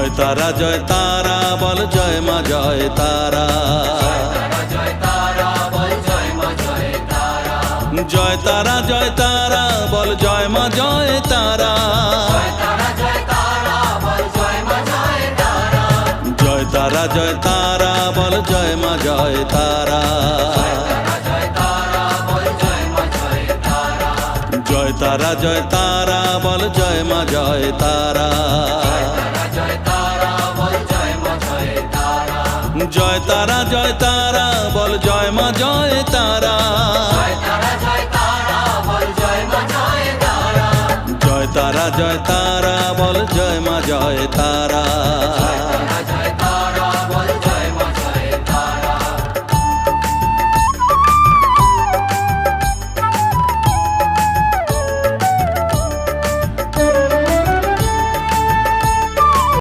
জয় তারা জয় তারা বল জয় মা জয় তারা। জয় তারা জয় তারা বল জয় মা জয় তারা। জয় তারা জয় তারা বল জয় মা জয় তারা। জয় তারা জয় তারা বল জয় মা জয় তারা। জয় তারা জয় তারা বল জয় মা জয় তারা। জয় তারা জয় তারা বল জয় মা জয় তারা।